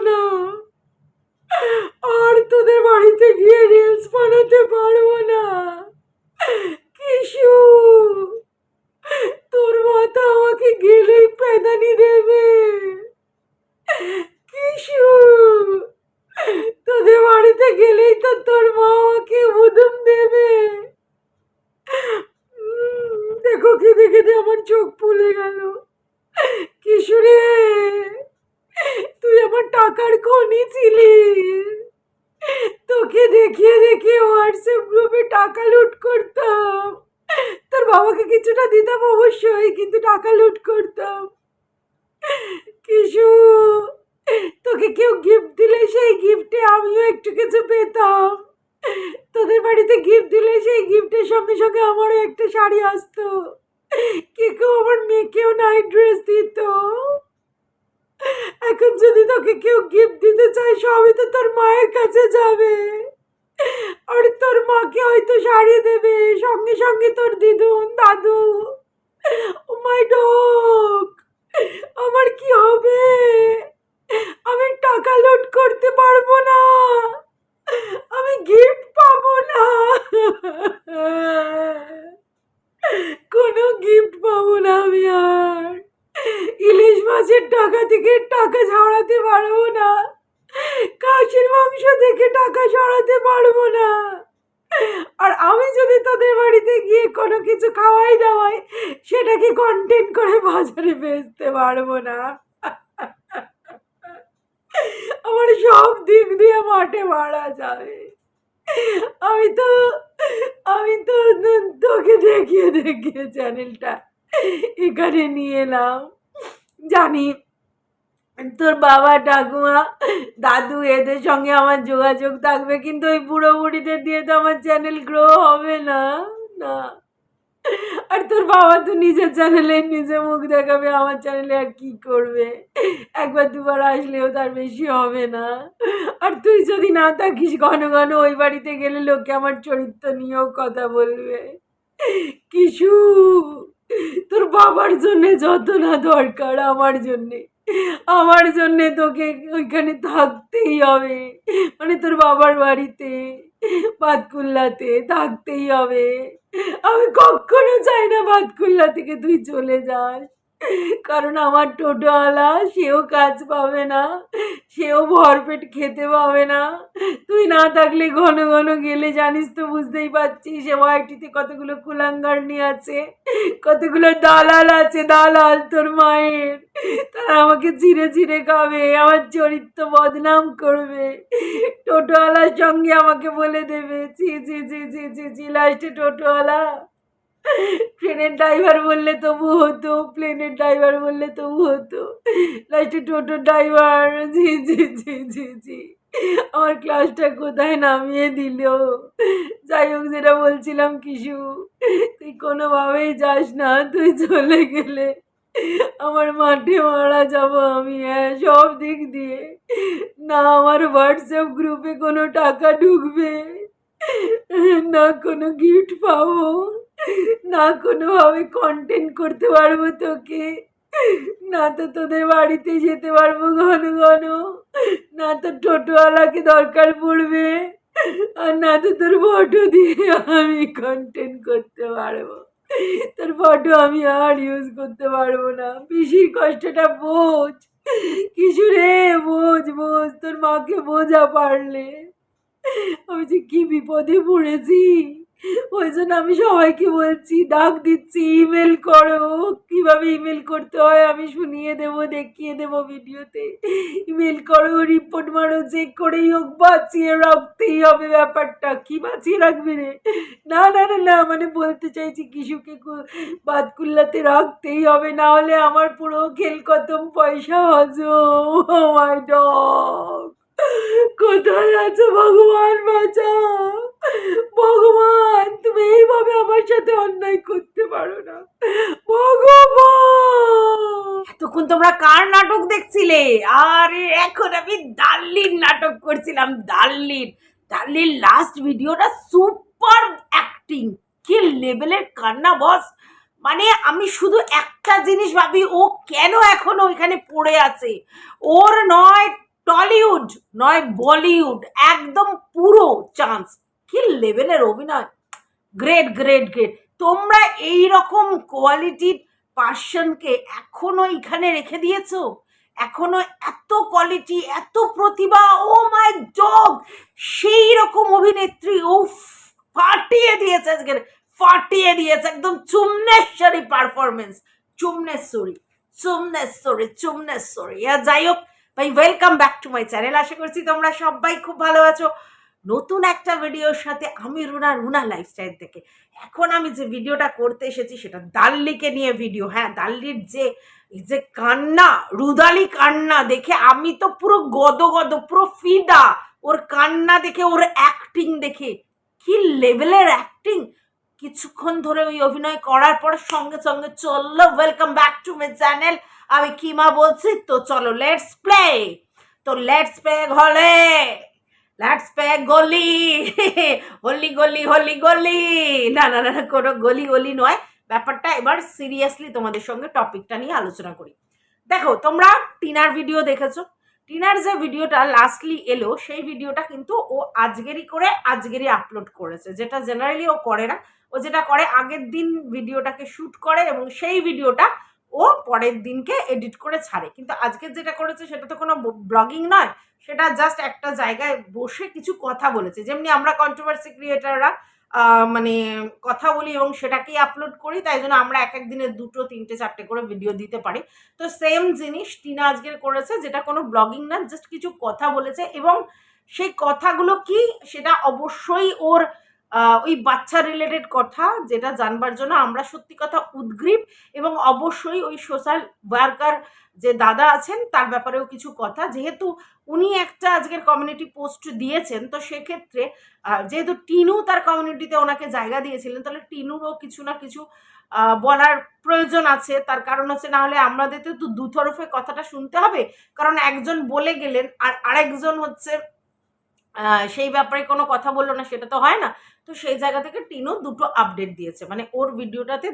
না, আর তোদের বাড়িতে গিয়ে রিলস বানাতে পারবো না। কিশু, তোর মা তো আমাকে গেলেই পেদানি দেবে। কিশু, তোদের বাড়িতে গেলেই তো তোর মা আমাকে উদুম দেবে। দেখো খেতে খেতে আমার চোখ ফুলে গেল। কিশোরে, তুই আমার টাকার খনি ছিলি। তোকে দেখিয়ে দেখিয়ে হোয়াটসঅ্যাপ গ্রুপে টাকা লুট করতাম। তোর বাবাকে কিছুটা দিতাম অবশ্যই, কিন্তু টাকা লুট করতাম। কিশু, তোকে কেউ গিফট দিলে সেই গিফটে আমিও একটু কিছু পেতাম। তোদের বাড়িতে গিফট দিলে সেই গিফটের সঙ্গে সঙ্গে আমারও একটা শাড়ি আসতো। কেউ আমার মেয়েকেও নাইট ড্রেস দিত। এখন যদি তোকে কেউ গিফট দিতে চায়, সবই তো তোর মায়ের কাছে যাবে, আর তোর মাকে হয়তো শাড়ি দেবে, সঙ্গে সঙ্গে তোর দিদুন দাদু। ও মাই ডগ, আমার কি হবে? আমি টাকা লুট করতে পারবো না, আমি গিফট পাবো না, কোনো গিফট পাবো না আমি। আর ইলিশ মাছের টাকা থেকে টাকা ঝাড়াতে পারবো না, খাসির মাংস থেকে টাকা সরাতে পারবো না। আর আমি যদি তোদের বাড়িতে গিয়ে কোনো কিছু খাওয়াই দাওয়াই, সেটাকে কন্টেন্ট করে বাজারে বেচতে পারবো না। আমার সব দিক দিয়ে মাঠে মারা যাবে। আমি তো তোকে দেখিয়ে দেখিয়ে চ্যানেলটা এখানে নিয়ে এলাম। জানি তোর বাবা ঠাকুমা দাদু এদের সঙ্গে আমার যোগাযোগ থাকবে, কিন্তু ওই বুড়ো বুড়িদের দিয়ে তো আমার চ্যানেল গ্রো হবে না। না, আর তোর বাবা তো নিজের চ্যানেলে নিজে মুখ দেখাবে, আমার চ্যানেলে আর কি করবে? একবার দুবার আসলেও তার বেশি হবে না। আর তুই যদি না থাকিস, ঘন ঘন ওই বাড়িতে গেলে লোকে আমার চরিত্র নিয়েও কথা বলবে। কিশু, তোর বাবার জন্যে যত না দরকার, আমার জন্যে তোকে ওইখানে থাকতেই হবে, মানে তোর বাবার বাড়িতে বাতকুল্লাতে থাকতেই হবে। আমি কখনো চাই না বাতকুল্লা থেকে তুই চলে যাস, কারণ আমার টোটোওয়ালা সেও কাজ পাবে না, সেও ভরপেট খেতে পাবে না। তুই না থাকলে ঘন ঘন গেলে, জানিস তো, বুঝতেই পারছিস ওয়াইটিতে কতগুলো কুলাঙ্গারনি আছে, কতগুলো দালাল আছে, দালাল তোর মায়ের। তারা আমাকে চিড়ে চিড়ে খাবে, আমার চরিত্র বদনাম করবে, টোটোওয়ালার সঙ্গে আমাকে বলে দেবে ছি ছি ছি ছি ছি ছি। লাস্টে টোটোওয়ালা ট্রেনের ড্রাইভার বললে তবু হতো, প্লেনের ড্রাইভার বললে তবু হতো, লাস্টে টোটো ড্রাইভার। জি জি জি জি জি, আমার ক্লাসটা কোথায় নামিয়ে দিল। যাই হোক, যেটা বলছিলাম কিশু, তুই কোনোভাবেই যাস না, তুই চলে গেলে আমার মাঠে মারা যাব আমি। হ্যাঁ, সব দিক দিয়ে। না আমার হোয়াটসঅ্যাপ গ্রুপে কোনো টাকা ঢুকবে, না কোনো গিফট পাবো, না কোনোভাবে কন্টেন্ট করতে পারবো তোকে, না তো তোদের বাড়িতে যেতে পারবো ঘন ঘন, না তো টোটোওয়ালাকে দরকার পড়বে, আর না তো তোর ফটো দিয়ে আমি কন্টেন্ট করতে পারবো। তোর ফটো আমি আর ইউজ করতে পারবো না। পিসির কষ্টটা বোঝ কিছু রে, বোঝ বোঝ, তোর মাকে বোঝা পারলে। আমি যে কি বিপদে পড়েছি, ওই জন্য আমি সবাইকে বলছি, ডাক দিচ্ছি, ইমেল করো। কিভাবে ইমেল করতে হয় আমি শুনিয়ে দেবো, দেখিয়ে দেবো ভিডিওতে। ইমেল করো, রিপোর্ট মারো, চেক করেই হোক বাঁচিয়ে রাখতেই হবে। ব্যাপারটা কি বাঁচিয়ে রাখবি রে? না না না না, মানে বলতে চাইছি কিশুকে বাতকুল্লাতে রাখতেই হবে, না হলে আমার পুরো খেল খতম, পয়সা হজম। ও মাই ডগ, কোথায় আছো ভগবান, বাঁচাও ভগবান, তুমি এইভাবে আমার সাথে অন্যায় করতে পারো না ভগবান। এতক্ষণ তোমরা কার নাটক দেখছিলে? আরে এখন আমি ডার্লির নাটক করছিলাম। ডার্লির লাস্ট ভিডিওটা সুপার অ্যাক্টিং, কি লেভেলের কান্না বস। মানে আমি শুধু একটা জিনিস ভাবি, ও কেন এখনো ওইখানে পড়ে আছে? ওর নয় টলিউড নয় বলিউড, একদম পুরো চান্স। কি লেভেলের অভিনয়, গ্রেট গ্রেট গ্রেট। তোমরা এই রকম কোয়ালিটির পার্সনকে এখনো এখানে রেখে দিয়েছো, এখনো এত কোয়ালিটি, এত প্রতিভা, ও মাই ডগ, সেই রকম অভিনেত্রী, ও ফাটিয়ে দিয়েছে আজকে, ফাটিয়ে দিয়েছে একদম। চুমনেশ্বরী পারফরমেন্স, চুমনেশ্বরী চুমনেশ্বরী চুমনেশ্বরী। যাই হোক ভাই, welcome back to my channel. আশা করছি তোমরা সবাই খুব ভালো আছো। নতুন একটা ভিডিওর সাথে আমি রুনা লাইফস্টাইল থেকে। এখন আমি যে ভিডিওটা করতে এসেছি সেটা দাল্লিকে নিয়ে ভিডিও। হ্যাঁ, দাল্লির যে কান্না, রুদালি কান্না দেখে আমি তো পুরো গদ পুরো ফিদা। ওর কান্না দেখে, ওর অ্যাক্টিং দেখে, কি লেভেলের অ্যাক্টিং। কিছুক্ষণ ধরে ওই অভিনয় করার পর সঙ্গে সঙ্গে চললো welcome back to my channel. আমি কিমা বলছি, তো চলো লেটস প্লে। তো লেটস প্লে হলে, লেটস প্লে গলি, হলি গলি হলি গলি। না না না, কোনো গলি গলি নয়, ব্যাপারটা এবার সিরিয়াসলি তোমাদের সঙ্গে টপিকটা নিয়ে আলোচনা করি। দেখো, তোমরা টিনার ভিডিও দেখেছো। টিনার যে ভিডিওটা লাস্টলি এলো, সেই ভিডিওটা কিন্তু ও আজকেরই আপলোড করেছে, যেটা জেনারেলি ও করে না। ও যেটা করে, আগের দিন ভিডিওটাকে শ্যুট করে এবং সেই ভিডিওটা ও পরের দিনকে এডিট করে ছাড়ে। কিন্তু আজকে যেটা করেছে সেটা তো কোনো ব্লগিং নয়, সেটা জাস্ট একটা জায়গায় বসে কিছু কথা বলেছে। যেমনি আমরা কন্ট্রোভার্সি ক্রিয়েটাররা মানে কথা বলি এবং সেটাকেই আপলোড করি, তাই জন্য আমরা এক এক দিনে 2, 3, 4 করে ভিডিও দিতে পারি। তো সেম জিনিস টিনা আজকের করেছে, যেটা কোনো ব্লগিং না, জাস্ট কিছু কথা বলেছে। এবং সেই কথাগুলো কি, সেটা অবশ্যই ওর ওই বাচ্চা রিলেটেড কথা, যেটা জানবার জন্য আমরা সত্যি কথা উদ্গ্রীব। এবং অবশ্যই ওই সোশ্যাল ওয়ার্কার যে দাদা আছেন তার ব্যাপারেও কিছু কথা, যেহেতু উনি একটা আজকের কমিউনিটি পোস্ট দিয়েছেন, তো সেক্ষেত্রে যেহেতু টিনু তার কমিউনিটিতে ওনাকে জায়গা দিয়েছিলেন, তাহলে টিনুরও কিছু না কিছু বলার প্রয়োজন আছে। তার কারণ হচ্ছে, না হলে আমাদের তো দুতরফে কথাটা শুনতে হবে। কারণ একজন বলে গেলেন আর আরেকজন হচ্ছে সেই ব্যাপারে কোনো কথা বললো না, সেটা তো হয় না। তো সেই জায়গা থেকে টিনু দুটো আপডেট দিয়েছে, মানে ওর ভিডিওটাতে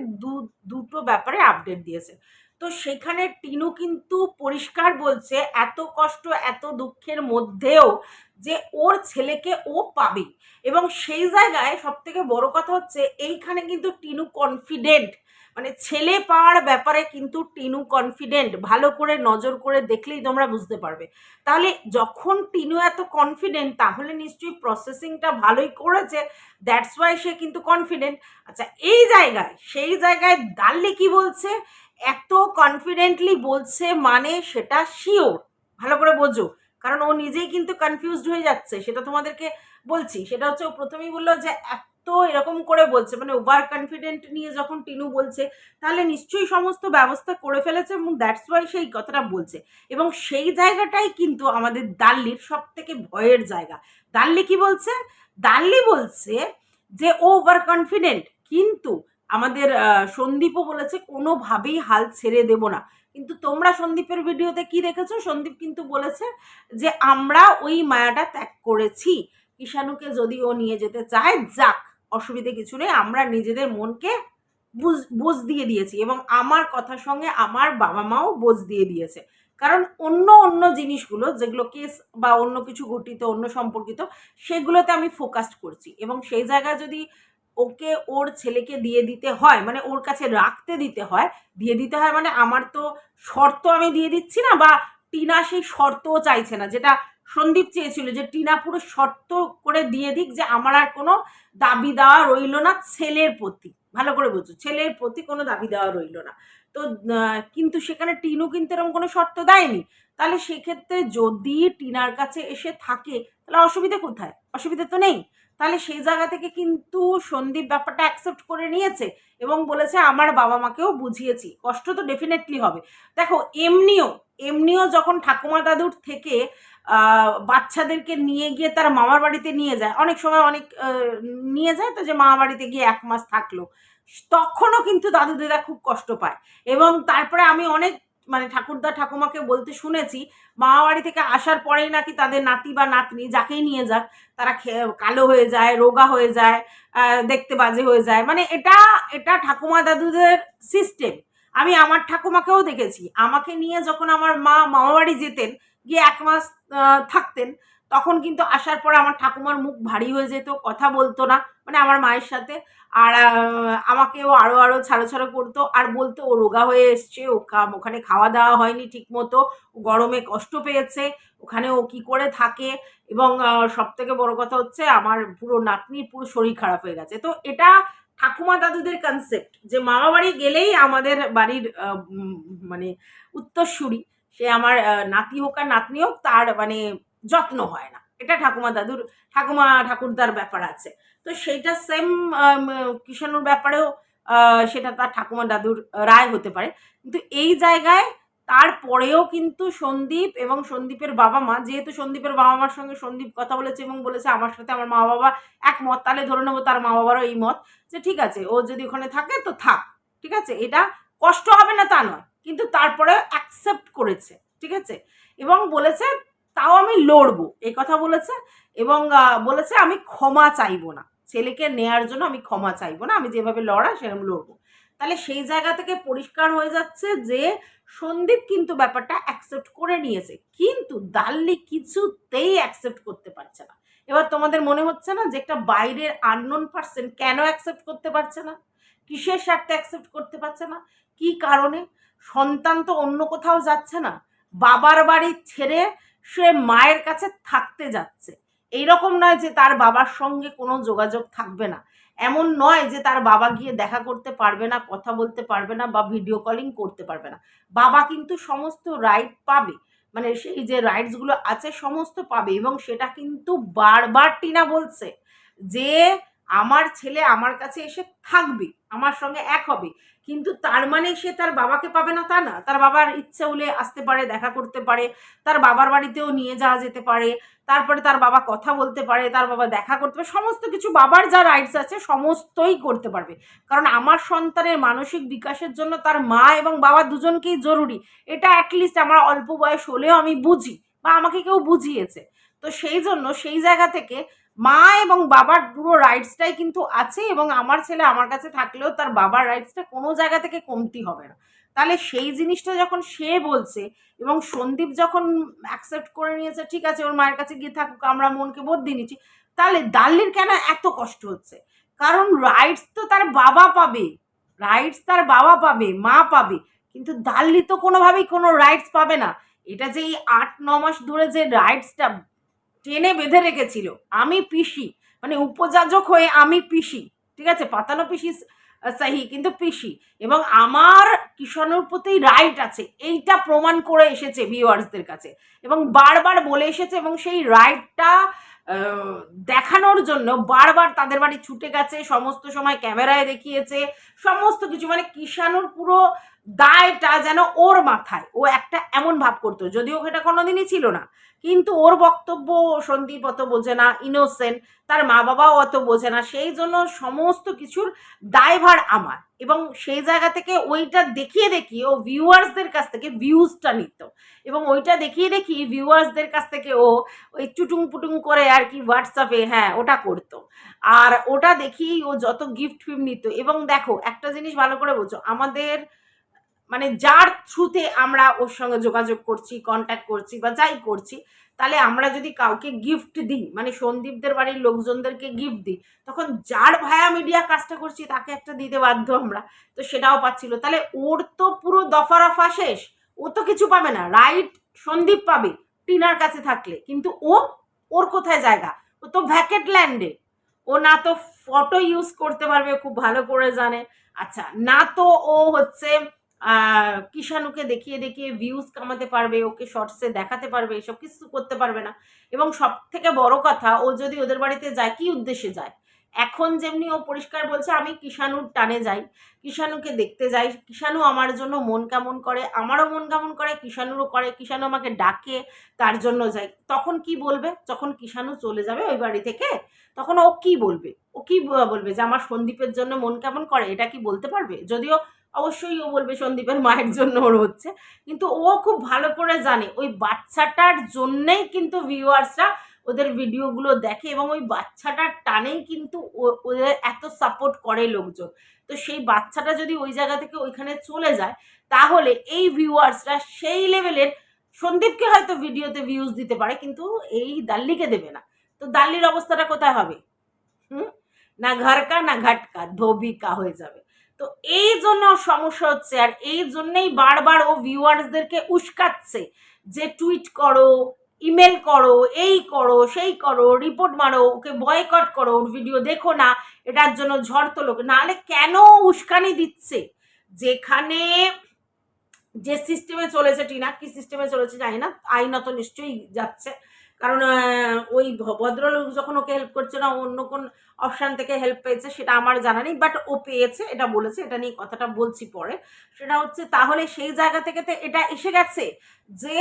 দুটো ব্যাপারে আপডেট দিয়েছে। তো সেখানে টিনু কিন্তু পরিষ্কার বলছে, এত কষ্ট এত দুঃখের মধ্যেও যে ওর ছেলেকে ও পাবে। এবং সেই জায়গায় সব থেকে বড় কথা হচ্ছে, এইখানে কিন্তু টিনু কনফিডেন্ট, মানে ছেলে পাওয়ার ব্যাপারে কিন্তু টিনু কনফিডেন্ট। ভালো করে নজর করে দেখলেই তোমরা বুঝতে পারবে। তাহলে যখন টিনু এত কনফিডেন্ট, তাহলে নিশ্চয়ই প্রসেসিংটা ভালোই করেছে, দ্যাটস ওয়াই সে কিন্তু কনফিডেন্ট। আচ্ছা, সেই জায়গায় দাল্লি কি বলছে, এত কনফিডেন্টলি বলছে মানে সেটা শিওর, ভালো করে বোঝো। কারণ ও নিজেই কিন্তু কনফিউজড হয়ে যাচ্ছে, সেটা তোমাদেরকে বলছি। সেটা হচ্ছে, ও প্রথমেই বললো যে এত এরকম করে বলছে, মানে ওভার কনফিডেন্ট নিয়ে যখন টিনু বলছে, তাহলে নিশ্চয়ই সমস্ত ব্যবস্থা করে ফেলেছে এবং দ্যাটস ওয়াই সেই কথাটা বলছে। এবং সেই জায়গাটাই কিন্তু আমাদের দাল্লির সব থেকে ভয়ের জায়গা। দাল্লি কি বলছে, দাল্লি বলছে যে ও ওভার কনফিডেন্ট, কিন্তু আমাদের সন্দীপও বলেছে কোনোভাবেই হাল ছেড়ে দেব না। কিন্তু তোমরা সন্দীপের ভিডিওতে কি দেখেছো, সন্দীপ কিন্তু বলেছে যে আমরা ওই মায়াটা ত্যাগ করেছি, ঈশানুকে যদি ও নিয়ে যেতে চায় যাক, অসুবিধে কিছু নেই, আমরা নিজেদের মনকে বোঝ দিয়ে দিয়েছি। এবং আমার কথার সঙ্গে আমার বাবা মাও বোঝ দিয়ে দিয়েছে। কারণ অন্য জিনিসগুলো, যেগুলো কেস বা অন্য কিছু ঘটিত, অন্য সম্পর্কিত, সেগুলোতে আমি ফোকাস করছি। এবং সেই জায়গায় যদি ওকে ওর ছেলেকে দিয়ে দিতে হয়, মানে ওর কাছে রাখতে দিতে হয়, দিয়ে দিতে হয়, মানে আমার তো শর্ত আমি দিয়ে দিচ্ছি না, বা টিনা সেই শর্তও চাইছে না, যেটা সন্দীপ চেয়েছিল যে টিনা পুরো শর্ত করে দিয়ে দিক, যে আমার আর কোনো দাবি দেওয়া রইল না ছেলের প্রতি। ভালো করে বুঝছো, ছেলের প্রতি কোনো দাবি দেওয়া রইল না। তো কিন্তু সেখানে টিনু কিন্তু এরকম কোনো শর্ত দেয়নি। তাহলে সেক্ষেত্রে যদি টিনার কাছে এসে থাকে, তাহলে অসুবিধা কোথায়? অসুবিধা তো নেই। তাহলে সেই জায়গা থেকে কিন্তু সন্দীপ ব্যাপারটা অ্যাকসেপ্ট করে নিয়েছে এবং বলেছে আমার বাবা মাকেও বুঝিয়েছি, কষ্ট তো ডেফিনেটলি হবে। দেখো, এমনিও যখন ঠাকুমা দাদুর থেকে বাচ্চাদেরকে নিয়ে গিয়ে তারা মামার বাড়িতে নিয়ে যায়, অনেক সময় অনেক নিয়ে যায়, তো যে মামা বাড়িতে গিয়ে 1 মাস থাকলো, তখনও কিন্তু দাদু দিদা খুব কষ্ট পায়। এবং তারপরে আমি অনেক মানে ঠাকুরদা ঠাকুমাকে বলতে শুনেছি, মামা বাড়ি থেকে আসার পরেই নাকি তাদের নাতি বা নাতনি যাকেই নিয়ে যাক, তারা কালো হয়ে যায়, রোগা হয়ে যায়, দেখতে বাজে হয়ে যায়। মানে এটা ঠাকুমা দাদুদের সিস্টেম। আমি আমার ঠাকুমাকেও দেখেছি, আমাকে নিয়ে যখন আমার মা মামাবাড়ি যেতেন, গিয়ে 1 মাস থাকতেন, তখন কিন্তু আসার পর আমার ঠাকুমার মুখ ভারী হয়ে যেত, কথা বলতো না, মানে আমার মায়ের সাথে। আর আমাকেও আরো আরো ছাড়ো ছাড়ো করতো, আর বলতো ও রোগা হয়ে এসছে, ওখানে খাওয়া দাওয়া হয়নি ঠিক মতো, গরমে কষ্ট পেয়েছে, ওখানে ও কি করে থাকে। এবং সব থেকে বড় কথা হচ্ছে আমার পুরো নাতনির পুরো শরীর খারাপ হয়ে গেছে। তো এটা ঠাকুমা দাদুদের কনসেপ্ট, যে মামা বাড়ি গেলেই আমাদের বাড়ির মানে উত্তরসূরি, সে আমার নাতি হোক আর নাতনি হোক, তার মানে যত্ন হয় না। এটা ঠাকুমা ঠাকুরদার ব্যাপার আছে। তো সেইটা সেম কিষাণুর ব্যাপারেও সেটা তার ঠাকুমা দাদুর রায় হতে পারে। কিন্তু এই জায়গায় তারপরেও কিন্তু সন্দীপ এবং সন্দীপের বাবা মা, যেহেতু সন্দীপের বাবা মার সঙ্গে সন্দীপ কথা বলেছে এবং বলেছে আমার সাথে আমার মা বাবা একমত, তাহলে ধরে নেবো তার মা বাবারও এই মত যে ঠিক আছে, ও যদি ওখানে থাকে তো থাক, ঠিক আছে, এটা কষ্ট হবে না তা নয়, কিন্তু তারপরে অ্যাকসেপ্ট করেছে, ঠিক আছে, এবং বলেছে তাও আমি লড়বো, এই কথা বলেছে। এবং বলেছে আমি ক্ষমা চাইবো না, ছেলেকে নেয়ার জন্য আমি ক্ষমা চাইবো না, আমি যেভাবে লড়া সেরকম লড়বো। তাহলে সেই জায়গা থেকে পরিষ্কার হয়ে যাচ্ছে যে সন্দীপ কিন্তু ব্যাপারটা অ্যাকসেপ্ট করে নিয়েছে, কিন্তু দাল্লি কিছুতেই অ্যাকসেপ্ট করতে পারছে না। এবার তোমাদের মনে হচ্ছে না যে একটা বাইরের আননোন পার্সন কেন অ্যাকসেপ্ট করতে পারছে না, কিসের স্বার্থে অ্যাকসেপ্ট করতে পারছে না, কি কারণে? সন্তান তো অন্য কোথাও যাচ্ছে না, বাবার বাড়ি ছেড়ে সে মায়ের কাছে থাকতে যাচ্ছে। এইরকম নয় যে তার বাবার সঙ্গে কোনো যোগাযোগ থাকবে না, এমন নয় যে তার বাবা গিয়ে দেখা করতে পারবে না, কথা বলতে পারবে না বা ভিডিও কলিং করতে পারবে না। বাবা কিন্তু সমস্ত রাইট পাবে, মানে সেই যে রাইটসগুলো আছে সমস্ত পাবে। এবং সেটা কিন্তু বারবার টিনা বলছে যে আমার ছেলে আমার কাছে এসে থাকবে, আমার সঙ্গে এক হবে, কিন্তু তার মানে সে তার বাবাকে পাবে না তা না। তার বাবার ইচ্ছে হলে আসতে পারে, দেখা করতে পারে, তার বাবার বাড়িতেও নিয়ে যাওয়া যেতে পারে, তারপরে তার বাবা কথা বলতে পারে, তার বাবা দেখা করতে পারে, সমস্ত কিছু বাবার যা রাইটস আছে সমস্তই করতে পারবে। কারণ আমার সন্তানের মানসিক বিকাশের জন্য তার মা এবং বাবা দুজনকেই জরুরি, এটা অ্যাটলিস্ট আমার অল্প বয়স হলেও আমি বুঝি, বা আমাকে কেউ বুঝিয়েছে। তো সেই জন্য সেই জায়গা থেকে মা এবং বাবার পুরো রাইটসটাই কিন্তু আছে, এবং আমার ছেলে আমার কাছে থাকলেও তার বাবার রাইটসটা কোনো জায়গা থেকে কমতি হবে না। তাহলে সেই জিনিসটা যখন সে বলছে এবং সন্দীপ যখন অ্যাকসেপ্ট করে নিয়েছে, ঠিক আছে ওর মায়ের কাছে গিয়ে থাকুক, আমরা মনকে বদলে নিচ্ছি, তাহলে দাল্লির কেন এত কষ্ট হচ্ছে? কারণ রাইটস তো তার বাবা পাবে, রাইটস তার বাবা পাবে, মা পাবে, কিন্তু দাল্লি তো কোনোভাবেই কোনো রাইটস পাবে না। এটা যে এই 8-9 মাস ধরে যে রাইটসটা টেনে বেঁধে রেখেছিল, আমি পিসি, মানে উপযাজক হয়ে আমি পিসি, ঠিক আছে, পাতানো পিসি সাহি, কিন্তু পিসি, এবং আমার কিষাণুর প্রতি রাইট আছে, এইটা প্রমাণ করে এসেছে ভিউয়ার্সদের কাছে এবং বারবার বলে এসেছে, এবং সেই রাইটটা দেখানোর জন্য বারবার তাদের বাড়ি ছুটে গেছে, সমস্ত সময় ক্যামেরায় দেখিয়েছে, সমস্ত কিছু, মানে কিষাণুর পুরো দায়টা যেন ওর মাথায়, ও একটা এমন ভাব করতো, যদিও এটা কোনোদিনই ছিল না, কিন্তু ওর বক্তব্য সন্দীপ অত বোঝে না, ইনোসেন্ট, তার মা বাবাও অত বোঝে না, সেই জন্য সমস্ত কিছুর দায়ভার আমার। এবং সেই জায়গা থেকে ওইটা দেখিয়ে দেখিয়ে ও ভিউয়ার্সদের কাছ থেকে ভিউজটা নিত, এবং ওইটা দেখিয়ে দেখিয়ে ভিউয়ার্সদের কাছ থেকে ও ওই চুটুং পুটুং করে আর কি হোয়াটসঅ্যাপে, হ্যাঁ ওটা করতো, আর ওটা দেখেই ও যত গিফট ফিফট নিত। এবং দেখো একটা জিনিস ভালো করে বোঝো, আমাদের মানে যার থ্রুতে আমরা ওর সঙ্গে যোগাযোগ করছি, কন্ট্যাক্ট করছি বা যাই করছি, তাহলে আমরা যদি কাউকে গিফট দিই, মানে সন্দীপদের বাড়ির লোকজনদেরকে গিফট দিই, তখন যার ভায়া মিডিয়া কাজটা করছি তাকে একটা দিতে বাধ্য আমরা, তো সেটাও পাচ্ছিল। তাহলে ওর তো পুরো দফা রফা শেষ, ও তো কিছু পাবে না, রাইট সন্দীপ পাবে টিনার কাছে থাকলে, কিন্তু ওর কোথায় জায়গা? ও তো ভ্যাকেট ল্যান্ডে, ও না তো ফটো ইউজ করতে পারবে, খুব ভালো করে জানে, আচ্ছা, না তো ও হচ্ছে কিষাণুকে দেখিয়ে দেখিয়ে ভিউজ কামাতে পারবে, ওকে শর্টসে দেখাতে পারবে, এসব কিছু করতে পারবে না। এবং সব থেকে বড় কথা, ও যদি ওদের বাড়িতে যায় কি উদ্দেশ্যে যায়? এখন যেমনি ও পরিষ্কার বলছে আমি কিষাণুর টানে যাই, কিষাণুকে দেখতে যাই, কিষাণু আমার জন্য মন কেমন করে, আমারও মন কেমন করে, কিষাণুরও করে, কিষাণু আমাকে ডাকে তার জন্য যাই। তখন কি বলবে যখন কিষাণু চলে যাবে ওই বাড়ি থেকে? তখন ও কি বলবে? ও কি বলবে যে আমার সন্দীপের জন্য মন কেমন করে? এটা কি বলতে পারবে? যদিও অবশ্যই ও বলবে সন্দীপের মায়ের জন্য ওর হচ্ছে, কিন্তু ও খুব ভালো করে জানে ওই বাচ্চাটার জন্যেই কিন্তু ভিউয়ার্সরা ওদের ভিডিওগুলো দেখে এবং ওই বাচ্চাটার টানেই কিন্তু ওদের এত সাপোর্ট করে লোকজন। তো সেই বাচ্চাটা যদি ওই জায়গা থেকে ওইখানে চলে যায়, তাহলে এই ভিউয়ার্সরা সেই লেভেলের, সন্দীপকে হয়তো ভিডিওতে ভিউজ দিতে পারে কিন্তু এই দাল্লিকে দেবে না। তো দাল্লির অবস্থাটা কোথায় হবে? না ঘরকা না ঘাটকা, ধোবিকা হয়ে যাবে। তো এই জন্য সমস্যা হচ্ছে, আর এই জন্যই বারবার ও ভিউয়ার্সদেরকে উস্কাচ্ছে যে টুইট করো, ইমেল করো, এই করো, সেই করো, রিপোর্ট মারো, ওকে বয়কট করো, ওর ভিডিও দেখো না, এটার জন্য ঝড় তোলো। নাহলে কেন উস্কানি দিচ্ছে? যেখানে যে সিস্টেমে চলেছে, টিনা কি সিস্টেমে চলেছে জানি না, আইনত নিশ্চয়ই যাচ্ছে, কারণ ওই ভদ্রলোক যখন ওকে হেল্প করছে না, অন্য কোন অপশান থেকে হেল্প পেয়েছে সেটা আমার জানা নেই, বাট ও পেয়েছে এটা বলেছে, এটা নিয়ে কথাটা বলছি পরে। সেটা হচ্ছে তাহলে সেই জায়গা থেকে তো এটা এসে গেছে যে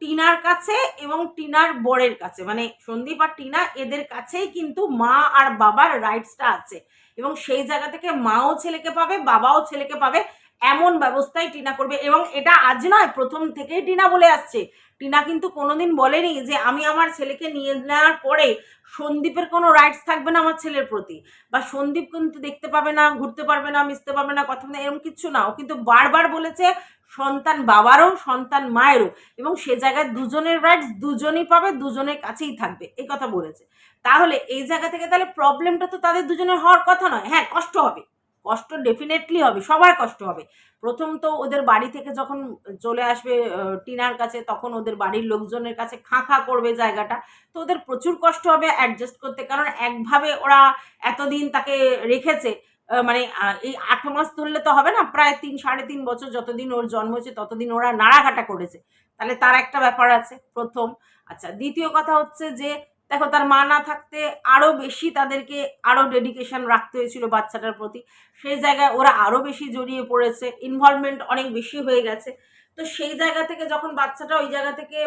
টিনার কাছে এবং টিনার বরের কাছে, মানে সন্দীপ আর টিনা এদের কাছেই কিন্তু মা আর বাবার রাইটসটা আছে, এবং সেই জায়গা থেকে মাও ছেলেকে পাবে, বাবাও ছেলেকে পাবে, এমন ব্যবস্থাই টিনা করবে। এবং এটা আজ নয়, প্রথম থেকেই টিনা বলে আসছে। টিনা কিন্তু কোনোদিন বলেনি যে আমি আমার ছেলেকে নিয়ে নেওয়ার পরে সন্দীপের কোনো রাইটস থাকবে না আমার ছেলের প্রতি, বা সন্দীপ কিন্তু দেখতে পাবে না, ঘুরতে পারবে না, মিশতে পারবে না, কথা বলতে, এরকম কিচ্ছু না। ও কিন্তু বারবার বলেছে সন্তান বাবারও সন্তান মায়েরও, এবং সে জায়গায় দুজনের রাইটস দুজনই পাবে, দুজনের কাছেই থাকবে, এই কথা বলেছে। তাহলে এই জায়গা থেকে তাহলে প্রবলেমটা তো তাদের দুজনের হওয়ার কথা নয়। হ্যাঁ, কষ্ট হবে, কষ্ট ডেফিনেটলি হবে, সবার কষ্ট হবে। প্রথম তো ওদের বাড়ি থেকে যখন চলে আসবে টিনার কাছে, তখন ওদের বাড়ির লোকজনের কাছে খাঁ করবে জায়গাটা, তো ওদের প্রচুর কষ্ট হবে অ্যাডজাস্ট করতে, কারণ একভাবে ওরা এতদিন তাকে রেখেছে, মানে এই 8 মাস ধরলে তো হবে না, প্রায় 3-3.5 বছর, যতদিন ওর জন্ম হয়েছে ততদিন ওরা নাড়াঘাটা করেছে, তাহলে তার একটা ব্যাপার আছে প্রথম। আচ্ছা, দ্বিতীয় কথা হচ্ছে যে দেখো, তার মা না থাকতে আরো বেশি তাদেরকে আরো ডেডিকেশন রাখতে হয়েছিল বাচ্চাটার প্রতি, সেই জায়গায় ওরা আরো বেশি জড়িয়ে পড়েছে, ইনভলভমেন্ট অনেক বেশি হয়ে গেছে। তো সেই জায়গা থেকে যখন বাচ্চাটা ওই জায়গা থেকে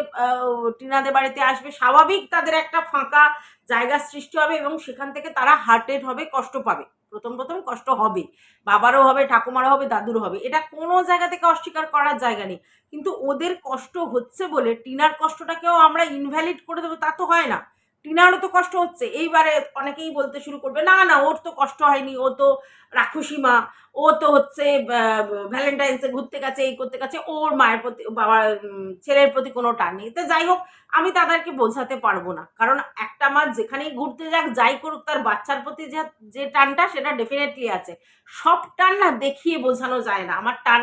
টিনাদের বাড়িতে আসবে, স্বাভাবিক তাদের একটা ফাঁকা জায়গা সৃষ্টি হবে, এবং সেখান থেকে তারা হার্টেড হবে, কষ্ট পাবে, প্রথম প্রথম কষ্ট হবে, বাবারও হবে, ঠাকুমারও হবে, দাদুরও হবে, এটা কোনো জায়গা থেকে অস্বীকার করার জায়গা নেই। কিন্তু ওদের কষ্ট হচ্ছে বলে টিনার কষ্টটাকেও আমরা ইনভ্যালিড করে দেবো, তা তো হয় না। টিনারও তো কষ্ট হচ্ছে। এইবারে অনেকেই বলতে শুরু করবে, না না ওর তো কষ্ট হয়নি, ও তো রাক্ষসী মা, ও তো হচ্ছে ভ্যালেন্টাইন্সে ঘুরতে গেছে, এই করতে গেছে, ওর মায়ের প্রতি, বাবার ছেলের প্রতি কোনো টান নেই। তো যাই হোক, আমি তাদেরকে বোঝাতে পারবো না, কারণ একটা মা যেখানেই ঘুরতে যাক, যাই করুক, তার বাচ্চার প্রতি যে টানটা সেটা ডেফিনেটলি আছে। সব টান না দেখিয়ে বোঝানো যায় না, আমার টান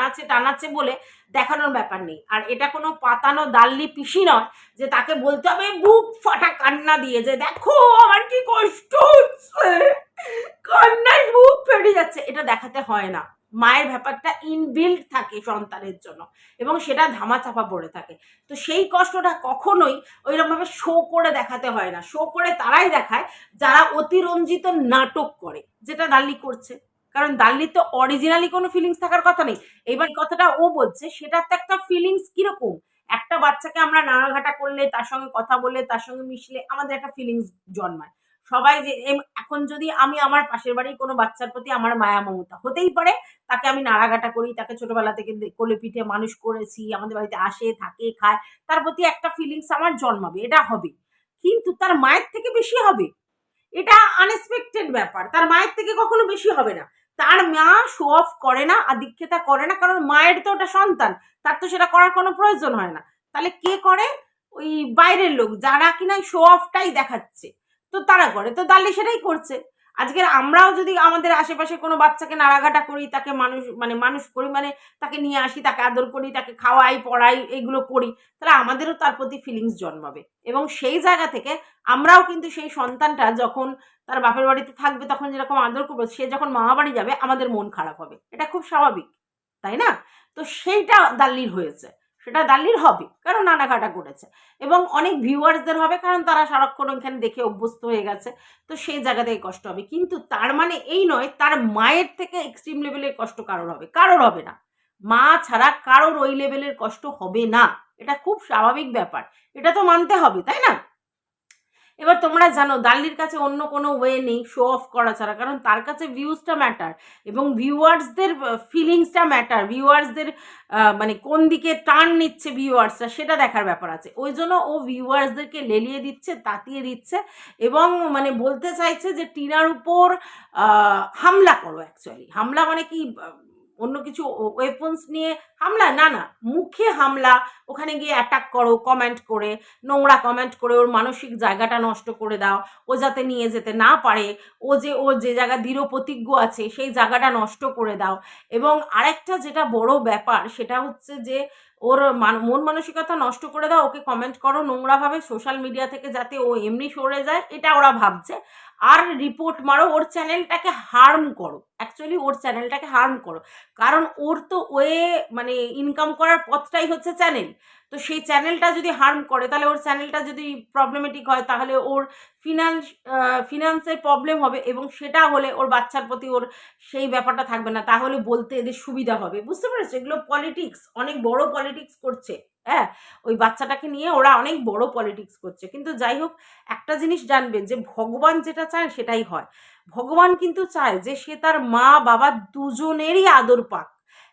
আছে বলে দেখানোর ব্যাপার নেই। আর এটা কোনো পাতানো দাল্লি পিসি নয় যে তাকে বলতে হবে বুক ফাটা কান্না দিয়ে যে দেখো আমার কি কষ্ট হচ্ছে, কান্নায় বুক ফেটে যাচ্ছে, এটা দেখাতে হয় না। মায়ের ব্যাপারটা ইনবিল্ড থাকে সন্তানের জন্য, এবং সেটা ধামাচাপা পড়ে থাকে। তো সেই কষ্টটা কখনোই ওইরকম ভাবে শো করে দেখাতে হয় না। শো করে তারাই দেখায় যারা অতিরঞ্জিত নাটক করে, যেটা দাল্লি করছে। কারণ দাল্লির তো অরিজিনালি কোনো ফিলিংস থাকার কথা নেই। এবার কথাটা ও বলছে, সেটার তো একটা ফিলিংস কিরকম, একটা বাচ্চাকে আমরা নাড়াঘাটা করলে, তার সঙ্গে কথা বললে, তার সঙ্গে মিশলে আমাদের একটা ফিলিংস জন্মায়। সবাই যে এখন যদি আমি আমার পাশের বাড়ির কোনো বাচ্চার প্রতি আমার মায়া মমতা হতেই পারে, তাকে আমি নাড়াঘাটা করি, তাকে ছোটবেলা থেকে কোলে পিঠে মানুষ করেছি, আমাদের বাড়িতে আসে, থাকে, খায়, তার প্রতি একটা ফিলিংস আমার জন্মাবে, এটা হবে। কিন্তু তার মায়ের থেকে বেশি হবে, এটা আনএক্সপেক্টেড ব্যাপার। তার মায়ের থেকে কখনো বেশি হবে না। তার মা শো অফ করে না, আদিক্ষেতা করে না, কারণ মায়ের তো ওটা সন্তান, তার তো সেটা করার কোনো প্রয়োজন হয় না। তাহলে কে করে? ওই বাইরের লোক, যারা কিনা শো অফটাই দেখাচ্ছে, তো তারা করে। তো দাল্লি সেটাই করছে। আজকের আমরাও যদি আমাদের আশেপাশে কোনো বাচ্চাকে নাড়াঘাটা করি, তাকে মানুষ করি, মানে তাকে নিয়ে আসি, তাকে আদর করি, তাকে খাওয়াই, পড়াই, এগুলো করি, তাহলে আমাদেরও তার প্রতি ফিলিংস জন্মাবে। এবং সেই জায়গা থেকে আমরাও কিন্তু সেই সন্তানটা যখন তার বাপের বাড়িতে থাকবে, তখন যেরকম আদর করবো, সে যখন মামা বাড়ি যাবে আমাদের মন খারাপ হবে, এটা খুব স্বাভাবিক, তাই না? তো সেইটা দাল্লির হয়েছে, সেটা দাল্লির হবে, কারণ নানাঘাটা করেছে, এবং অনেক ভিউয়ার্সদের হবে, কারণ তারা সারাক্ষণ ওইখানে দেখে অভ্যস্ত হয়ে গেছে, তো সেই জায়গা থেকে কষ্ট হবে। কিন্তু তার মানে এই নয় তার মায়ের থেকে এক্সট্রিম লেভেলের কষ্ট কারোর হবে, কারোর হবে না। মা ছাড়া কারোর ওই লেভেলের কষ্ট হবে না, এটা খুব স্বাভাবিক ব্যাপার, এটা তো মানতে হবে, তাই না? এবার তোমরা জানো দাল্লির কাছে অন্য কোনো ওয়ে নেই শো অফ করা ছাড়া, কারণ তার কাছে ভিউজটা ম্যাটার এবং ভিউয়ার্সদের ফিলিংসটা ম্যাটার, ভিউয়ার্সদের মানে কোন দিকে টার্ন নিচ্ছে ভিউয়ার্সরা সেটা দেখার ব্যাপার আছে। ওই জন্য ও ভিউয়ার্সদেরকে লেলিয়ে দিচ্ছে, তাতিয়ে দিচ্ছে এবং মানে বলতে চাইছে যে টিনার উপর হামলা করো। অ্যাকচুয়ালি হামলা মানে কি অন্য কিছু ওয়েপন্স নিয়ে হামলা না, না, মুখে হামলা, ওখানে গিয়ে অ্যাটাক করো কমেন্ট করে, নোংরা কমেন্ট করে ওর মানসিক জায়গাটা নষ্ট করে দাও, ও যাতে নিয়ে যেতে না পারে, ও যে জায়গা দৃঢ় প্রতিজ্ঞ আছে সেই জায়গাটা নষ্ট করে দাও। এবং আরেকটা যেটা বড় ব্যাপার সেটা হচ্ছে যে ওর মন মানসিকতা নষ্ট করে দাও, ওকে কমেন্ট করো নোংরাভাবে সোশ্যাল মিডিয়া থেকে যাতে ও এমনি সরে যায়, এটা ওরা ভাবছে। আর রিপোর্ট মারো, ওর চ্যানেলটাকে হার্ম করো, অ্যাকচুয়ালি ওর চ্যানেলটাকে হার্ম করো, কারণ ওর তো ওয়ে মানে ইনকাম করার পথটাই হচ্ছে চ্যানেল। তো সেই চ্যানেলটা যদি হার্ম করে তাহলে ওর চ্যানেলটা যদি প্রবলেমেটিক হয় তাহলে ওর ফিনান্সের প্রবলেম হবে এবং সেটা হলে ওর বাচ্চার প্রতি ওর সেই ব্যাপারটা থাকবে না, তাহলে বলতে এদের সুবিধা হবে। বুঝতে পেরেছো? এগুলো পলিটিক্স, অনেক বড় পলিটিক্স করছে। হ্যাঁ, ওই বাচ্চাটাকে নিয়ে ওরা অনেক বড় পলিটিক্স করছে। কিন্তু যাই হোক, একটা জিনিস জানবে যে ভগবান যেটা চায় সেটাই হয়। ভগবান কিন্তু চায় যে সে তার মা বাবা দুজনেরই আদর পাক।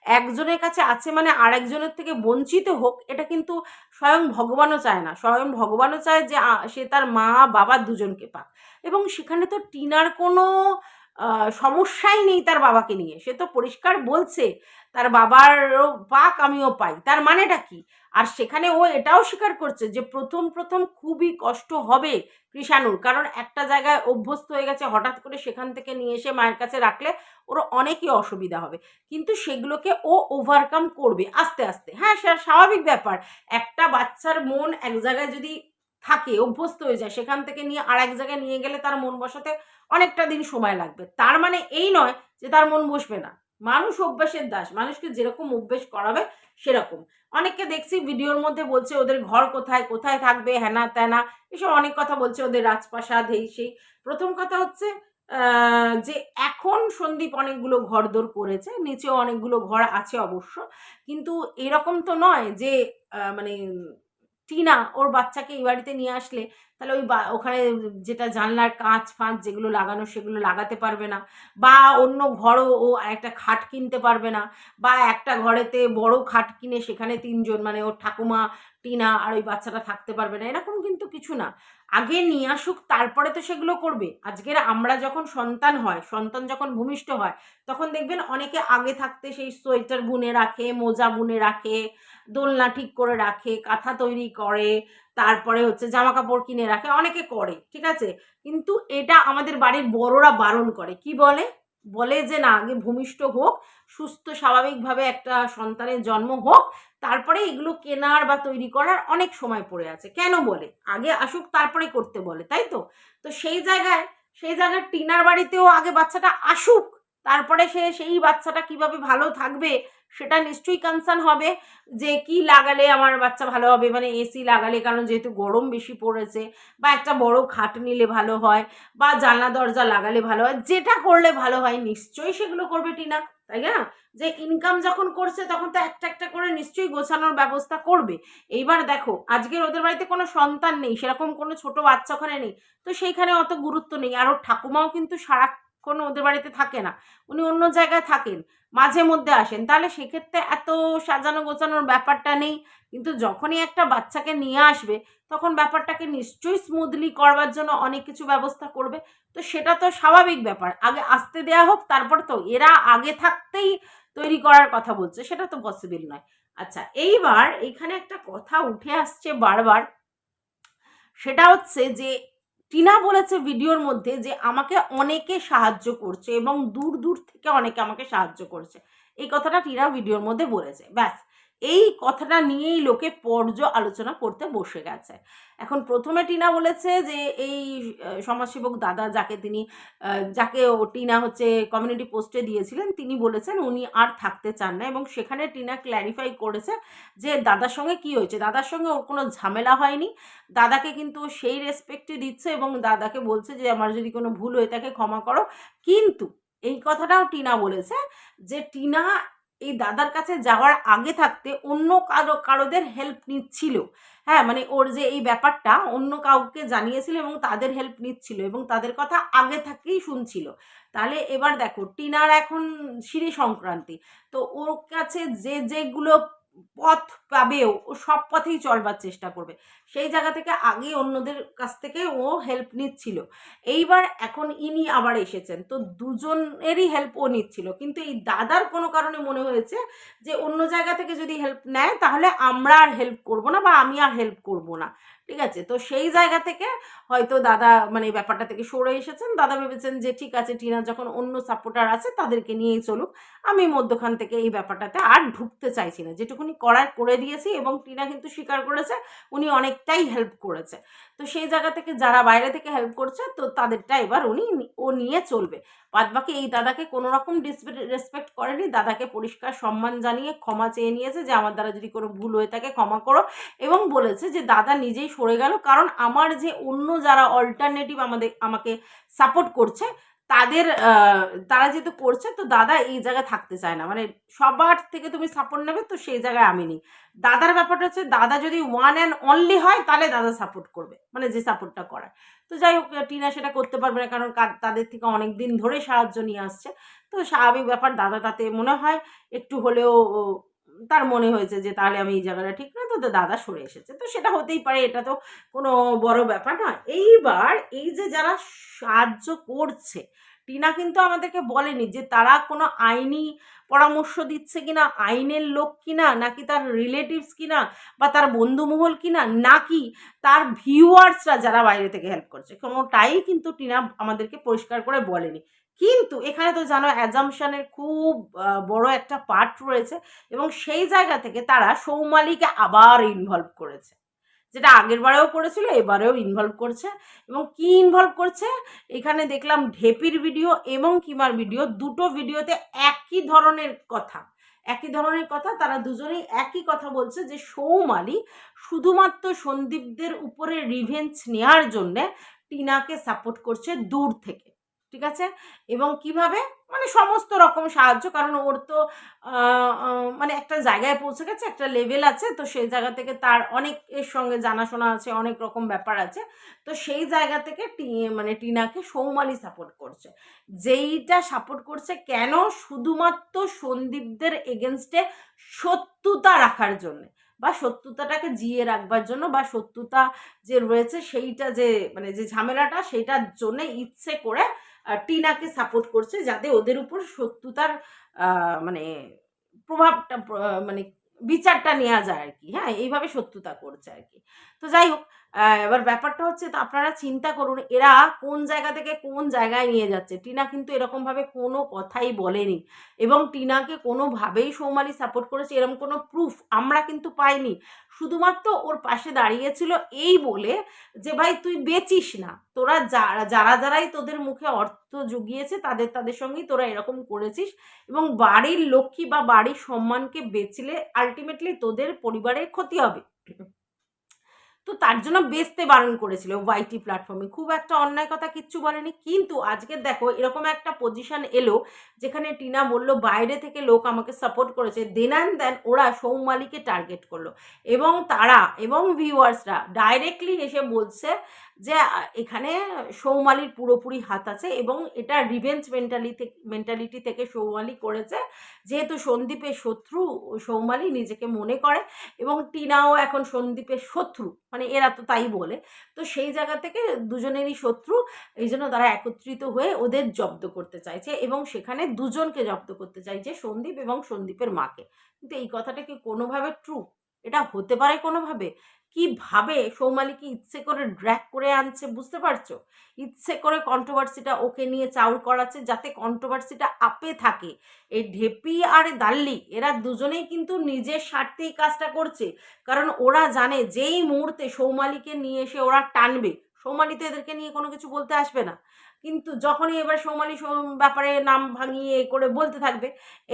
একজনের কাছে আছে মানে আরেকজনের থেকে বঞ্চিত হোক, এটা কিন্তু স্বয়ং ভগবানও চায় না। স্বয়ং ভগবানও চায় যে সে তার মা বাবা দুজনকে পাক। এবং সেখানে তো টিনার কোনো সমস্যাই নেই তার বাবাকে নিয়ে। সে তো পরিষ্কার বলছে তার বাবারও পাক আমিও পাই, তার মানেটা কি? আর সেখানে ও এটাও স্বীকার করছে যে প্রথম খুবই কষ্ট হবে কৃষাণুর, কারণ একটা জায়গায় অভ্যস্ত হয়ে গেছে, হঠাৎ করে সেখান থেকে নিয়ে এসে মায়ের কাছে রাখলে ওর অনেকই অসুবিধা হবে, কিন্তু সেগুলোকে ও ওভারকাম করবে আস্তে আস্তে। হ্যাঁ, সে স্বাভাবিক ব্যাপার। একটা বাচ্চার মন এক জায়গায় যদি থাকে, অভ্যস্ত হয়ে যায়, সেখান থেকে নিয়ে আর এক জায়গায় নিয়ে গেলে তার মন বসাতে অনেকটা দিন সময় লাগবে। তার মানে এই নয় যে তার মন বসবে না। মানুষ অভ্যাসের দাস, মানুষকে যেরকম অভ্যেস করাবে সেরকম। অনেককে দেখছি ভিডিওর মধ্যে বলছে ওদের ঘর কোথায় কোথায় থাকবে, হ্যানা ত্যানা, এসব অনেক কথা বলছে, ওদের রাজপ্রাসাদ এই সেই। প্রথম কথা হচ্ছে যে এখন সন্দীপ অনেকগুলো ঘরদোর করেছে, নিচেও অনেকগুলো ঘর আছে অবশ্য, কিন্তু এরকম তো নয় যে মানে টিনা ওর বাচ্চাকে এই বাড়িতে নিয়ে আসলে তাহলে ওই ওখানে যেটা জানলার কাঁচ ফাঁচ যেগুলো লাগানো সেগুলো লাগাতে পারবে না, বা অন্য ঘরও ও একটা খাট কিনতে পারবে না, বা একটা ঘরেতে বড় খাট কিনে সেখানে তিনজন মানে ওর ঠাকুমা, টিনা আর ওই বাচ্চাটা থাকতে পারবে না, এরকম কিন্তু কিছু না। আগে নিয়ে আসুক তারপরে তো সেগুলো করবে। আজকের আমরা যখন সন্তান হয়, সন্তান যখন ভূমিষ্ঠ হয়, তখন দেখবেন অনেকে আগে থাকতে সেই সোয়েটার বুনে রাখে, মোজা বুনে রাখে, দোলনা ঠিক করে রাখে, কাঁথা তৈরি করে, তারপরে হচ্ছে জামা কাপড় কিনে রাখে, অনেকে করে, ঠিক আছে। কিন্তু এটা আমাদের বাড়ির বড়রা বারণ করে। কি বলে? বলে যে না, আগে ভূমিষ্ঠ হোক, সুস্থ স্বাভাবিকভাবে একটা সন্তানের জন্ম হোক, তারপরে এগুলো কেনার বা তৈরি করার অনেক সময় পড়ে আছে। কেন বলে? আগে আসুক তারপরে করতে বলে, তাই তো? তো সেই জায়গায় টিনার বাড়িতেও আগে বাচ্চাটা আসুক, তারপরে সেই বাচ্চাটা কিভাবে ভালো থাকবে সেটা নিশ্চয়ই কনসার্ন হবে, যে কি লাগালে আমার বাচ্চা ভালো হবে, মানে এসি লাগালে, কারণ যেহেতু গরম বেশি পড়েছে, বা একটা বড় খাট নিলে ভালো হয়, বা জানলা দরজা লাগালে ভালো হয়, যেটা করলে ভালো হয় নিশ্চয়ই সেগুলো করবে টিনা, তাই না? যে ইনকাম যখন করছে তখন তো একটা একটা করে নিশ্চয়ই গোছানোর ব্যবস্থা করবে। এইবার দেখো, আজকের ওদের বাড়িতে কোনো সন্তান নেই, সেরকম কোনো ছোট বাচ্চা ওখানে নেই, তো সেইখানে অত গুরুত্ব নেই। আর ওর ঠাকুমাও কিন্তু সারাক্ষণ ওদের বাড়িতে থাকে না, উনি অন্য জায়গায় থাকেন, মাঝে মধ্যে আসেন, তাহলে সেক্ষেত্রে এত সাজানো গোছানোর ব্যাপারটা নেই। কিন্তু যখনই একটা বাচ্চাকে নিয়ে আসবে তখন ব্যাপারটাকে নিশ্চয়ই স্মুথলি করবার জন্য অনেক কিছু ব্যবস্থা করবে। তো সেটা তো স্বাভাবিক ব্যাপার, আগে আসতে দেয়া হোক, তারপর তো এরা আগে থাকতেই তৈরি করার কথা বলছে, সেটা তো পসিবল নয়। আচ্ছা, এইবার এইখানে একটা কথা উঠে আসছে বারবার, সেটা হচ্ছে যে টিনা বলেছে ভিডিওর মধ্যে যে আমাকে অনেকে সাহায্য করছে এবং দূর দূর থেকে অনেকে আমাকে সাহায্য করছে। এই কথাটা টিনা ভিডিওর মধ্যে বলেছে। ব্যাস, এই কথাটা নিয়েই লোকে আলোচনা করতে বসে গেছে। এখন প্রথমে টিনা বলেছে যে এই সমাজসেবক দাদা যাকে টিনা হচ্ছে কমিউনিটি পোস্টে দিয়েছিলেন, তিনি বলেছেন উনি আর থাকতে চান না, এবং সেখানে টিনা ক্ল্যারিফাই করেছে যে দাদার সঙ্গে কি হয়েছে। দাদার সঙ্গে ওর কোনো ঝামেলা হয়নি, দাদাকে কিন্তু সেই রেসপেক্টই দিচ্ছে এবং দাদাকে বলছে যে আমার যদি কোনো ভুল হয়ে থাকে ক্ষমা করো। কিন্তু এই কথাটাও টিনা বলেছে যে টিনা এই দাদার কাছে যাওয়ার আগে থাকতে অন্য কারোদের হেল্প নিচ্ছিল। হ্যাঁ, মানে ওর যে এই ব্যাপারটা অন্য কাউকে জানিয়েছিল এবং তাদের হেল্প নিচ্ছিল এবং তাদের কথা আগে থেকেই শুনছিল। তাহলে এবার দেখো টিনার এখন সিঁড়ি সংক্রান্তি, তো ওর কাছে যেগুলো পথ পাবেও ও সব পথেই চলবার চেষ্টা করবে। সেই জায়গা থেকে আগে অন্যদের কাছ থেকে ও হেল্প নিচ্ছিল। এইবার এখন ইনি আবার এসেছেন, তো দুজনেরই হেল্প ও নিচ্ছিল, কিন্তু এই দাদার কোনো কারণে মনে হয়েছে যে অন্য জায়গা থেকে যদি হেল্প নেয় তাহলে আমরা আর হেল্প করব না বা আমি আর হেল্প করব না। ঠিক আছে, তো সেই জায়গা থেকে হয়তো দাদা মানে এই ব্যাপারটা থেকে সরে এসেছেন। দাদা ভেবেছেন যে ঠিক আছে, টিনা যখন অন্য সাপোর্টার আছে তাদেরকে নিয়েই চলুক, আমি মধ্যখান থেকে এই ব্যাপারটাতে আর ঢুকতে চাইছি না, যেটুকুনি করার করে দিয়েছি। এবং টিনা কিন্তু স্বীকার করেছে উনি অনেকটাই হেল্প করেছে। তো সেই জায়গা থেকে যারা বাইরে থেকে হেল্প করছে তো তাদেরটা এবার ও নিয়ে চলবে। বাদ বাকি এই দাদাকে কোনো রকম রেসপেক্ট করেনি, দাদাকে পরিষ্কার সম্মান জানিয়ে ক্ষমা চেয়ে নিয়েছে যে আমার দ্বারা যদি কোনো ভুল হয়ে থাকে ক্ষমা করো, এবং বলেছে যে দাদা নিজেই সরে গেল, কারণ আমার যে অন্য যারা অল্টারনেটিভ আমাকে সাপোর্ট করছে তাদের তারা যেহেতু করছে, তো দাদা এই জায়গায় থাকতে চায় না, মানে সবার থেকে তুমি সাপোর্ট নেবে, তো সেই জায়গায় আমি নিই। দাদার ব্যাপারটা হচ্ছে দাদা যদি ওয়ান অ্যান্ড অনলি হয় তাহলে দাদা সাপোর্ট করবে, মানে যে সাপোর্টটা করায়। তো যাই হোক, টিনা সেটা করতে পারবে না, কারণ তাদের থেকে অনেক দিন ধরে সাহায্য নিয়ে আসছে। তো স্বাভাবিক ব্যাপার, দাদা তাতে মনে হয় একটু হলেও তার মনে হয়েছে যে তাহলে আমি এই জায়গাটা ঠিক না, তো দাদা সরে এসেছে। তো সেটা হতেই পারে, এটা তো কোনো বড় ব্যাপার নয়। এইবার এই যে যারা সাহায্য করছে, টিনা কিন্তু আমাদেরকে বলেনি যে তারা কোনো আইনি পরামর্শ দিচ্ছে কিনা, আইনের লোক কিনা, নাকি তার রিলেটিভস কিনা, বা তার বন্ধুমহল কিনা, নাকি তার ভিউয়ার্সরা যারা বাইরে থেকে হেল্প করছে, কোনোটাই কিন্তু টিনা আমাদেরকে পরিষ্কার করে বলেনি। কিন্তু এখানে তো জানো অ্যাজাম্পশনের খুব বড় একটা পার্ট রয়েছে, এবং সেই জায়গা থেকে তারা সৌমালিকে আবার ইনভলভ করেছে, যেটা আগের বারেও করেছিল এবারেও ইনভলভ করছে। এবং কি ইনভলভ করছে, এখানে দেখলাম ঢেপির ভিডিও এবং কিমার ভিডিও, দুটো ভিডিওতে একই ধরনের কথা, তারা দুজনেই একই কথা বলছে যে সৌমালি শুধুমাত্র সন্দীপদের উপরে রিভেঞ্জ নেওয়ার জন্যে টিনাকে সাপোর্ট করছে দূর থেকে। ঠিক আছে, এবং কিভাবে, মানে সমস্ত রকম সাহায্য, কারণ ওর তো মানে একটা জায়গায় পৌঁছে গেছে, একটা লেভেল আছে, তো সেই জায়গা থেকে তার অনেকের সঙ্গে জানাশোনা আছে, অনেক রকম ব্যাপার আছে। তো সেই জায়গা থেকে মানে টিনাকে সৌমালি সাপোর্ট করছে, যেইটা সাপোর্ট করছে কেন, শুধুমাত্র সন্দীপদের এগেনস্টে শত্রুতা রাখার জন্য, বা শত্রুতাটাকে জিয়ে রাখবার জন্য, বা শত্রুতা যে রয়েছে সেইটা যে মানে যে ঝামেলাটা, সেইটার জন্য ইচ্ছে করে টিনাকে সাপোর্ট করছে, যাতে ওদের উপর শত্রুতার মানে প্রভাবটা মানে বিচারটা নেওয়া যায় আর কি। হ্যাঁ, এইভাবে শত্রুতা করছে আর কি। তো যাই হোক, এবার ব্যাপারটা হচ্ছে, তো আপনারা চিন্তা করুন এরা কোন জায়গা থেকে কোন জায়গায় নিয়ে যাচ্ছে। টিনা কিন্তু এরকমভাবে কোনো কথাই বলেনি, এবং টিনাকে কোনোভাবেই সৌমালি সাপোর্ট করেছে এরকম কোনো প্রুফ আমরা কিন্তু পাইনি। শুধুমাত্র ওর পাশে দাঁড়িয়েছিল এই বলে যে ভাই তুই বেচিস না, তোরা যারাই তোদের মুখে অর্থ জুগিয়েছে তাদের সঙ্গেই তোরা এরকম করেছিস, এবং বাড়ির লক্ষ্মী বা বাড়ির সম্মানকে বেচলে আলটিমেটলি তোদের পরিবারের ক্ষতি হবে। তো তার জন্য বেচতে বারণ করেছিল ওয়াইটি প্ল্যাটফর্মে, খুব একটা অন্যায় কথা কিচ্ছু বলেনি। কিন্তু আজকে দেখো এরকম একটা পজিশন এলো যেখানে টিনা বললো বাইরে থেকে লোক আমাকে সাপোর্ট করেছে, দেন ওরা সৌমালিকে টার্গেট করলো, এবং তারা এবং ভিউয়ার্সরা ডাইরেক্টলি এসে বলছে যে এখানে সৌমালির পুরোপুরি হাত আছে, এবং এটা রিভেঞ্জ মেন্টালিটি থেকে সৌমালি করেছে, যেহেতু সন্দীপের শত্রু সৌমালি নিজেকে মনে করে, এবং টিনাও এখন সন্দীপের শত্রু, মানে এরা তো তাই বলে। তো সেই জায়গা থেকে দুজনেরই শত্রু, এই জন্য তারা একত্রিত হয়ে ওদের জব্দ করতে চাইছে, এবং সেখানে দুজনকে জব্দ করতে চাইছে, সন্দীপ এবং সন্দীপের মাকে। কিন্তু এই কথাটা কি কোনোভাবে ট্রু? এটা হতে পারে কোনোভাবে? কিভাবে সৌমালিকে ইচ্ছে করে ড্র্যাগ করে আনছে বুঝতে পারছো? ইচ্ছে করে কন্ট্রোভার্সিটা ওকে নিয়ে চাউর করাচ্ছে, যাতে কন্ট্রোভার্সিটা আপে থাকে। এই ঢেপি আর দাল্লি এরা দুজনেই কিন্তু নিজের স্বার্থেই কাজটা করছে, কারণ ওরা জানে যেই মুহূর্তে সৌমালিকে নিয়ে এসে ওরা টানবে, সৌমালি তো এদেরকে নিয়ে কোনো কিছু বলতে আসবে না, কিন্তু যখনই এবার সৌমালি ব্যাপারে নাম ভাঙিয়ে করে বলতে থাকবে,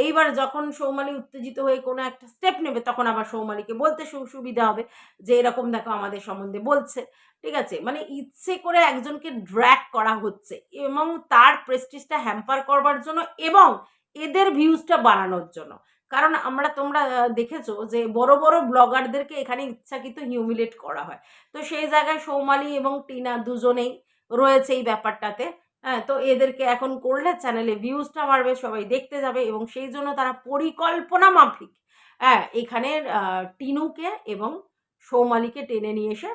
এইবার যখন সৌমালি উত্তেজিত হয়ে কোনো একটা স্টেপ নেবে তখন আবার সৌমালিকে বলতে সুবিধা হবে যে এরকম দেখো আমাদের সম্বন্ধে বলছে। ঠিক আছে, মানে ইচ্ছে করে একজনকে ড্র্যাগ করা হচ্ছে, এবং তার প্রেস্টিজটা হ্যাম্পার করবার জন্য, এবং এদের ভিউজটা বাড়ানোর জন্য। কারণ তোমরা দেখেছো যে বড় বড় ব্লগারদেরকে এখানে ইচ্ছাকৃত হিউমিলেট করা হয়। তো সেই জায়গায় সৌমালি এবং টিনা দুজনেই রয়েছে এই ব্যাপারটাতে। হ্যাঁ, তো এদেরকে এখন করলে চ্যানেলে ভিউজটা বাড়বে, সবাই দেখতে যাবে এবং সেই জন্য তারা পরিকল্পনা মাফিক হ্যাঁ এখানের টিনুকে এবং সৌমালিকে টেনে নিয়ে এসে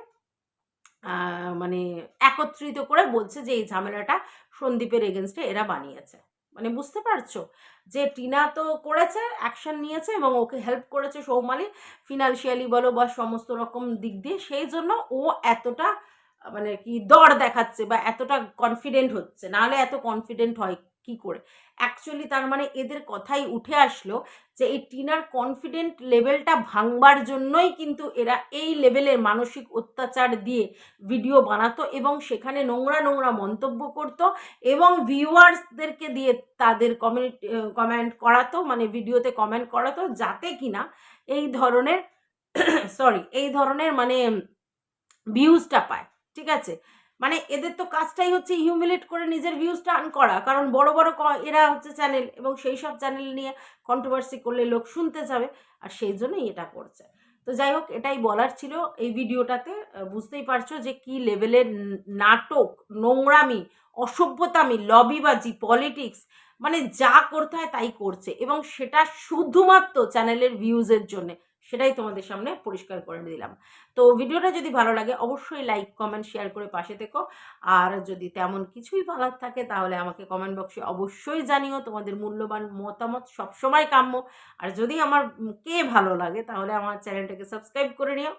মানে একত্রিত করে বলছে যে এই ঝামেলাটা সন্দীপের এগেনস্টে এরা বানিয়েছে। মানে বুঝতে পারছো যে টিনা তো করেছে, অ্যাকশন নিয়েছে এবং ওকে হেল্প করেছে সৌমালি, ফিনান্সিয়ালি বলো বা সমস্ত রকম দিক দিয়ে, সেই জন্য ও এতটা মানে কি দড় দেখাচ্ছে বা এতটা কনফিডেন্ট হচ্ছে, নাহলে এত কনফিডেন্ট হয় কি করে। অ্যাকচুয়ালি তার মানে এদের কথাই উঠে আসলো যে এই টিনার কনফিডেন্ট লেভেলটা ভাঙবার জন্যই কিন্তু এরা এই লেভেলের মানসিক অত্যাচার দিয়ে ভিডিও বানাতো এবং সেখানে নোংরা নোংরা মন্তব্য করত এবং ভিউয়ার্সদেরকে দিয়ে তাদের কমেন্ট করাতো, মানে ভিডিওতে কমেন্ট করাতো, যাতে কিনা এই ধরনের এই ধরনের মানে ভিউজটা পায়। ঠিক আছে, মানে এদের তো কাজটাই হচ্ছে হিউমিলেট করে নিজের ভিউজটা আর্ন করা, কারণ বড় বড় এরা হচ্ছে চ্যানেল এবং সেই সব চ্যানেল নিয়ে কন্ট্রোভার্সি করলে লোক শুনতে যাবে, আর সেই জন্যই এটা করছে। তো যাই হোক, এটাই বলার ছিল এই ভিডিওটাতে। বুঝতেই পারছো যে কি লেভেলের নাটক, নোংরামি, অসভ্যতামি, লবিবাজি, পলিটিক্স, মানে যা করতে হয় তাই করছে এবং সেটা শুধুমাত্র চ্যানেলের ভিউজের জন্যে। সেটাই তোমাদের সামনে পরিষ্কার করে দিলাম। তো ভিডিওটা যদি ভালো লাগে অবশ্যই লাইক, কমেন্ট, শেয়ার করে পাশে থেকো। আর যদি তেমন কিছুই ভালো থাকে তাহলে আমাকে কমেন্ট বক্সে অবশ্যই জানিও। তোমাদের মূল্যবান মতামত সবসময় কাম্য। আর যদি আমার কে ভালো লাগে তাহলে আমার চ্যানেলটাকে সাবস্ক্রাইব করে নিও।